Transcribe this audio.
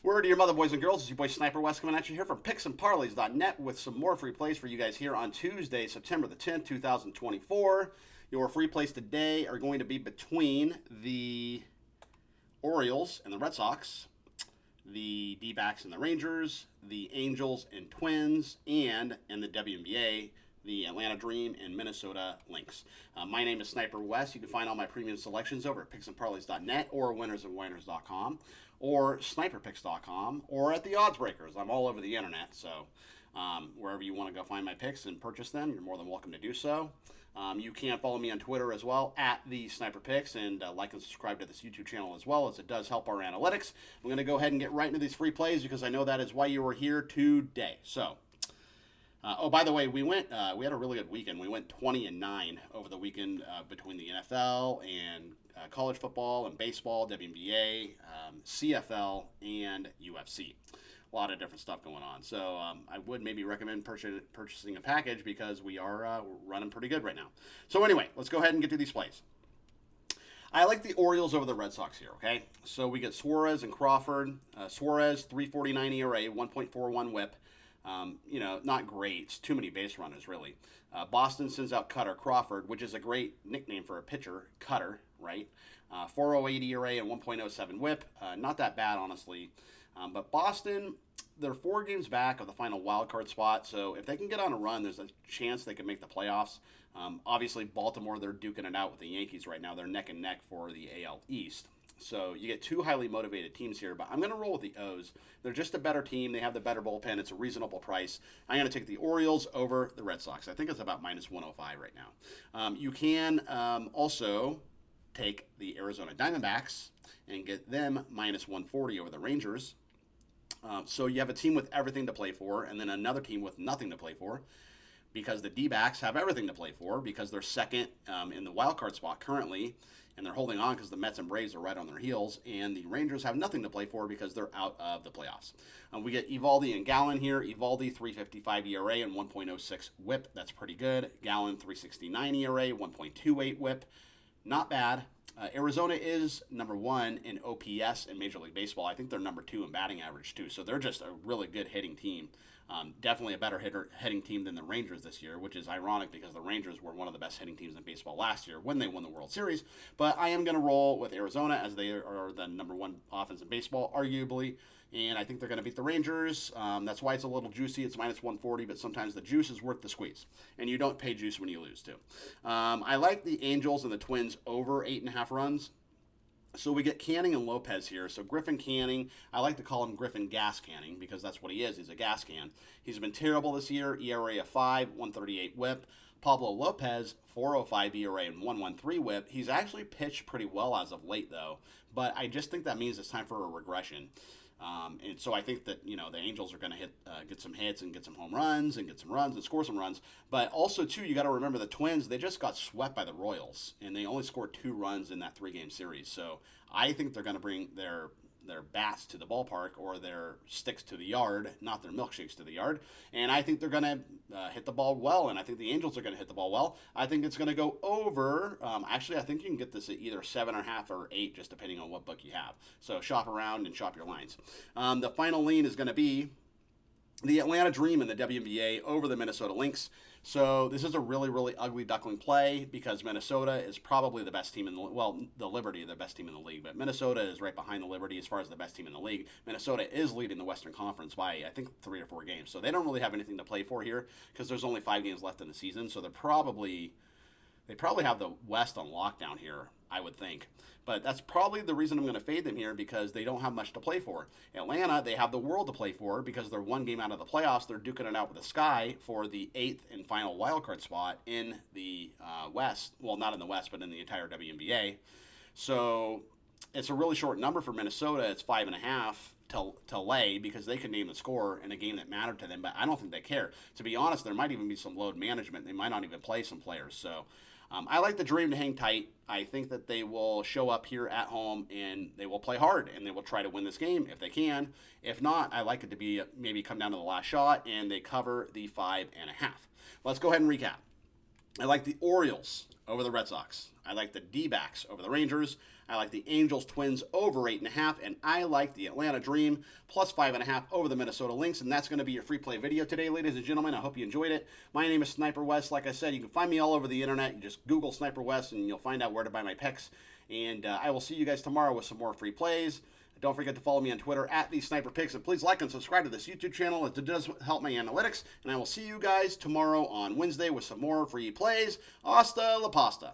Word to your mother, boys and girls. It's your boy Sniper Wes coming at you here from picksandparlays.net with some more free plays for you guys here on Tuesday, September the 10th, 2024. Your free plays today are going to be between the Orioles and the Red Sox, the D-backs and the Rangers, the Angels and Twins, and in the WNBA, the Atlanta Dream and Minnesota Lynx. My name is Sniper Wes. You can find all my premium selections over at picksandparlays.net or winnersandwhiners.com or sniperpicks.com or at the Odds Breakers. I'm all over the internet, so wherever you want to go find my picks and purchase them, you're more than welcome to do so. You can follow me on Twitter as well, at the Sniper Picks, and like and subscribe to this YouTube channel as well, as it does help our analytics. I'm going to go ahead and get right into these free plays because I know that is why you are here today. So, by the way, we had a really good weekend. We went 20-9 over the weekend between the NFL and college football and baseball, WNBA, CFL, and UFC. A lot of different stuff going on. So I would maybe recommend purchasing a package because we are running pretty good right now. So anyway, let's go ahead and get to these plays. I like the Orioles over the Red Sox here, okay? So we get Suarez and Crawford. Suarez, 3.49 ERA, 1.41 whip. Not great. It's too many base runners, really. Boston sends out Cutter Crawford, which is a great nickname for a pitcher, Cutter, right? 4.08 ERA and 1.07 whip. Not that bad, honestly. But Boston, they're 4 games back of the final wild card spot, so if they can get on a run, there's a chance they can make the playoffs. Obviously, Baltimore, they're duking it out with the Yankees right now. They're neck and neck for the AL East. So you get 2 highly motivated teams here, but I'm going to roll with the O's. They're just a better team. They have the better bullpen. It's a reasonable price. I'm going to take the Orioles over the Red Sox. I think it's about minus 105 right now. You can also take the Arizona Diamondbacks and get them minus 140 over the Rangers. So you have a team with everything to play for, and then another team with nothing to play for, because the D-backs have everything to play for because they're second in the wild card spot currently, and they're holding on because the Mets and Braves are right on their heels, and the Rangers have nothing to play for because they're out of the playoffs. We get Eovaldi and Gallen here. Eovaldi, 3.55 ERA and 1.06 whip. That's pretty good. Gallen, 3.69 ERA, 1.28 whip. Not bad. Arizona is number 1 in OPS in Major League Baseball. I think they're number 2 in batting average, too. So they're just a really good hitting team. Definitely a better hitting team than the Rangers this year, which is ironic because the Rangers were one of the best hitting teams in baseball last year when they won the World Series. But I am going to roll with Arizona as they are the number 1 offense in baseball, arguably. And I think they're going to beat the Rangers. That's why it's a little juicy. It's minus 140, but sometimes the juice is worth the squeeze. And you don't pay juice when you lose, too. I like the Angels and the Twins over 8.5 runs. So we get Canning and Lopez here. So Griffin Canning, I like to call him Griffin Gas Canning because that's what he is. He's a gas can. He's been terrible this year. ERA of 5, 138 whip. Pablo Lopez, 4.05 ERA and 1.13 whip. He's actually pitched pretty well as of late, though. But I just think that means it's time for a regression. And so I think that, the Angels are going to get some hits and get some home runs and get some runs and score some runs. But also, too, you got to remember the Twins, they just got swept by the Royals, and they only scored 2 runs in that 3-game series. So I think they're going to bring their bats to the ballpark or their sticks to the yard, not their milkshakes to the yard. And I think they're going to hit the ball well, and I think the Angels are going to hit the ball well. I think it's going to go over. Actually, I think you can get this at either 7.5 or 8, just depending on what book you have. So shop around and shop your lines. The final lean is going to be the Atlanta Dream in the WNBA over the Minnesota Lynx. So this is a really, really ugly duckling play because Minnesota is probably the best team in the Liberty, the best team in the league, but Minnesota is right behind the Liberty as far as the best team in the league. Minnesota is leading the Western Conference by, I think, 3 or 4 games. So they don't really have anything to play for here because there's only 5 games left in the season. So they probably have the West on lockdown here, I would think. But that's probably the reason I'm going to fade them here because they don't have much to play for. Atlanta, they have the world to play for because they're 1 game out of the playoffs. They're duking it out with the Sky for the 8th and final wildcard spot in the West. Well, not in the West, but in the entire WNBA. So it's a really short number for Minnesota. It's 5.5 to lay because they can name the score in a game that mattered to them, but I don't think they care. To be honest, there might even be some load management. They might not even play some players. So I like the Dream to hang tight. I think that they will show up here at home and they will play hard and they will try to win this game if they can. If not, I like it to be maybe come down to the last shot and they cover the 5.5. Let's go ahead and recap. I like the Orioles over the Red Sox. I like the D-backs over the Rangers. I like the Angels Twins over 8.5, and I like the Atlanta Dream plus 5.5 over the Minnesota Lynx, and that's going to be your free play video today, ladies and gentlemen. I hope you enjoyed it. My name is Sniper Wes. Like I said, you can find me all over the internet. You just Google Sniper Wes, and you'll find out where to buy my picks. And I will see you guys tomorrow with some more free plays. Don't forget to follow me on Twitter at the Sniper Picks, and please like and subscribe to this YouTube channel. It does help my analytics. And I will see you guys tomorrow on Wednesday with some more free plays. Hasta la pasta.